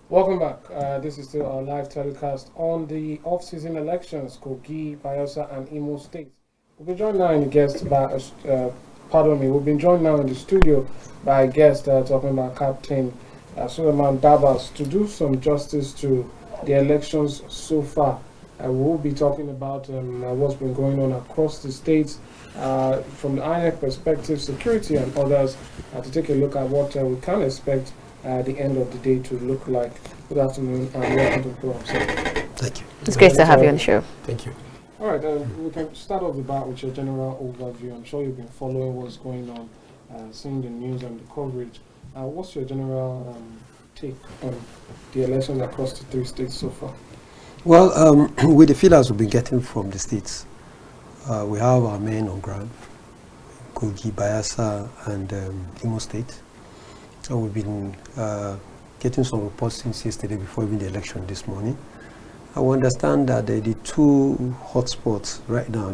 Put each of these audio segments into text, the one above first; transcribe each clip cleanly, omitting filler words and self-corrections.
Welcome back. This is still our live telecast on the off-season elections, Kogi, Bayelsa, and Imo states. We've been joined now in the guest by, we've been joined now in the studio by a guest talking about Captain Suleiman Dabas to do some justice to the elections so far. We'll be talking about what's been going on across the states from the INEC perspective, security and others, to take a look at what we can expect at the end of the day to look like. Good afternoon and welcome to the program, sir. Thank you. It's great to have you on the show. Thank you. All right, we can start off the bat with your general overview. I'm sure you've been following what's going on, seeing the news and the coverage. What's your general take on the elections across the three states so far? Well, with the feelers we've been getting from the states, we have our men on ground, Kogi, Bayelsa, and Imo State. So we've been getting some reports since yesterday before even the election this morning. I understand that the two hotspots right now, are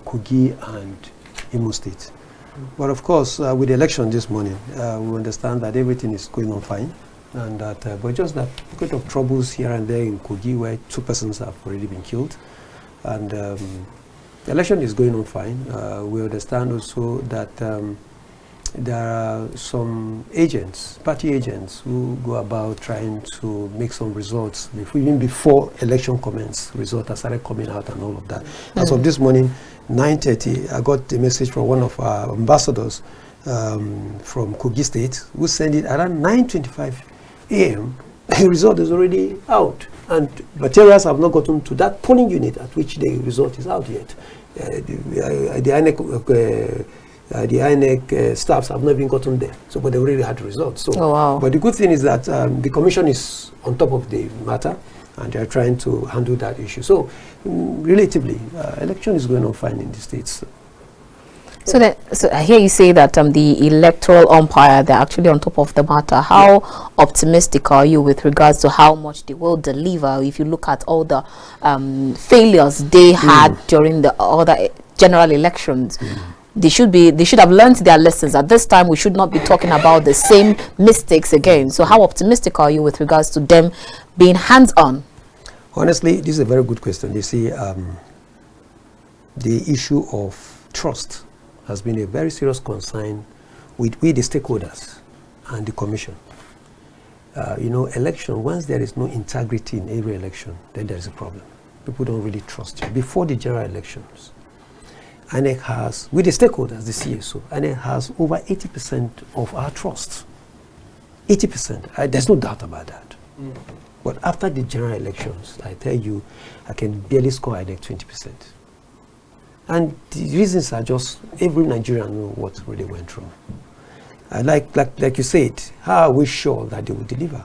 Kogi and Imo State. But of course, with the election this morning, we understand that everything is going on fine, and that but just that because of troubles here and there in Kogi, where 2 persons have already been killed, and the election is going on fine. We understand also that there are some agents, party agents, who go about trying to make some results even before election commence. Results have started coming out and all of that. As of this morning, 9:30, I got a message from one of our ambassadors from Kogi State, who sent it around 9:25 a.m. The result is already out, and materials have not gotten to that polling unit at which the result is out yet. The INEC staffs have not even gotten there, so but they already had the results. So, but the good thing is that the commission is on top of the matter, and they are trying to handle that issue. So, relatively, election is going on fine in the states. So I hear you say that the electoral umpire, they're actually on top of the matter. How optimistic are you with regards to how much they will deliver? If you look at all the failures they had during the other general elections, they should have learned their lessons. At this time, we should not be talking about the same mistakes again. So how optimistic are you with regards to them being hands-on? Honestly, this is a very good question. You see, the issue of trust has been a very serious concern with the stakeholders and the commission. Election, once there is no integrity in every election, then there is a problem. People don't really trust you. Before the general elections, INEC has, with the stakeholders, the CSO, INEC has over 80% of our trust. 80%. There's no doubt about that. But after the general elections, I tell you, I can barely score INEC 20%. And the reasons are just every Nigerian know what really went wrong. Like you said, how are we sure that they will deliver?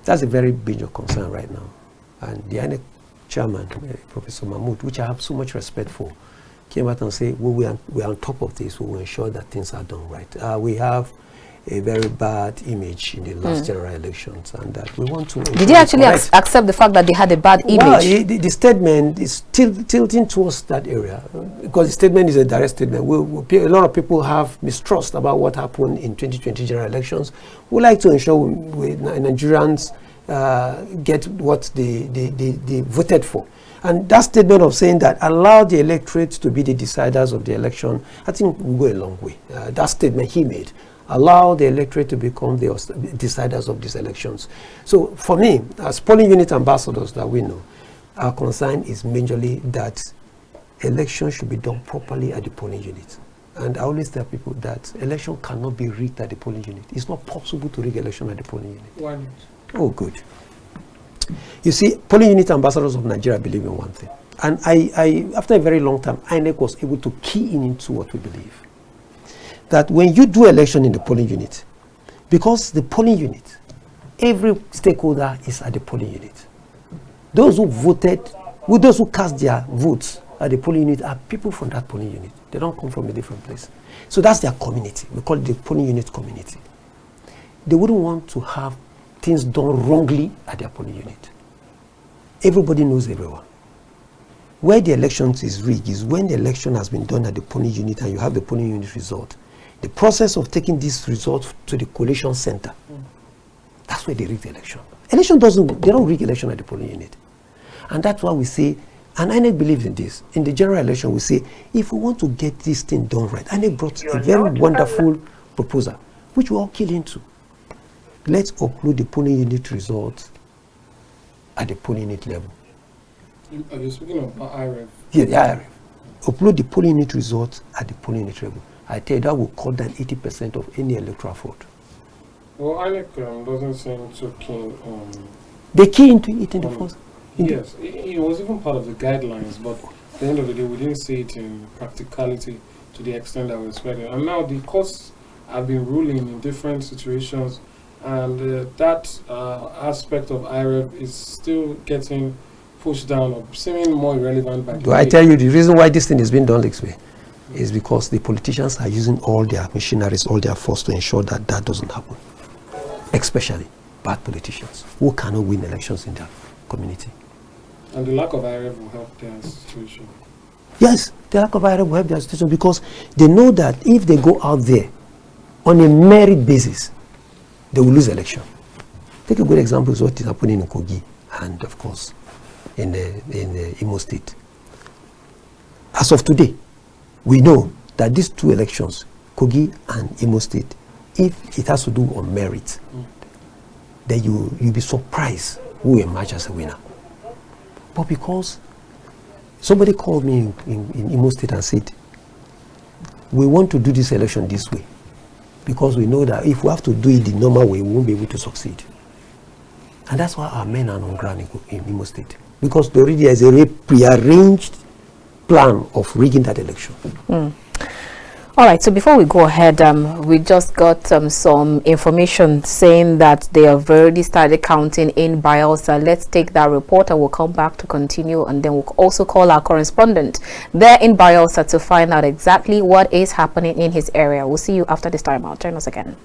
That's a very major concern right now. And the INEC chairman, Professor Mahmoud, which I have so much respect for, came out and said, well, we are on top of this. We will ensure that things are done right. We have a very bad image in the last general elections, and that we want to. Did you actually accept the fact that they had a bad image? Well, the statement is tilting towards that area, because the statement is a direct statement. A lot of people have mistrust about what happened in 2020 general elections. We like to ensure Nigerians get what they voted for. And that statement of saying that allow the electorate to be the deciders of the election, I think will go a long way. That statement he made. Allow the electorate to become the deciders of these elections. So for me, as polling unit ambassadors that we know, our concern is majorly that elections should be done properly at the polling unit. And I always tell people that election cannot be rigged at the polling unit. It's not possible to rig election at the polling unit. Why not? Oh, good. You see, polling unit ambassadors of Nigeria believe in one thing. And I after a very long time, INEC was able to key into what we believe. That when you do election in the polling unit, because the polling unit, every stakeholder is at the polling unit. Those who voted, those who cast their votes at the polling unit are people from that polling unit. They don't come from a different place. So that's their community. We call it the polling unit community. They wouldn't want to have things done wrongly at their polling unit. Everybody knows everyone. Where the election is rigged is when the election has been done at the polling unit and you have the polling unit result. The process of taking these results to the collation center, that's where they rig the election. They don't rig election at the polling unit. And that's why we say, and INEC believes in this. In the general election, we say, if we want to get this thing done right, INEC brought a very wonderful proposal, which we all key into. Let's upload the polling unit results at the polling unit level. Are you speaking of IREV? Yeah, the IREV. Upload the polling unit results at the polling unit level. I tell you, that will cut down 80% of any electoral fraud. Well, INEC doesn't seem too keen on... They key into it in the first... Yes, it was even part of the guidelines, but at the end of the day, we didn't see it in practicality to the extent that we expected. And now the courts have been ruling in different situations, and that aspect of IREV is still getting pushed down or seeming more irrelevant by the I tell you, the reason why this thing is being done this way is because the politicians are using all their machineries, all their force to ensure that that doesn't happen. Especially bad politicians who cannot win elections in their community. And the lack of IREV will help their situation. Yes, the lack of IREV will help their situation because they know that if they go out there on a merit basis, they will lose election. Take a good example of what is happening in Kogi and, of course, in the Imo State. As of today, we know that these two elections, Kogi and Imo State, if it has to do on merit, then you'll be surprised who will emerge as a winner. But because somebody called me in Imo State and said, we want to do this election this way, because we know that if we have to do it the normal way, we won't be able to succeed. And that's why our men are on ground in Imo State. Because there already is a prearranged plan of rigging that election. All right, so before we go ahead, we just got some information saying that they have already started counting in Bayelsa. Let's take that report and we'll come back to continue, and then we'll also call our correspondent there in Bayelsa to find out exactly what is happening in his area. We'll see you after this time out. Join us again.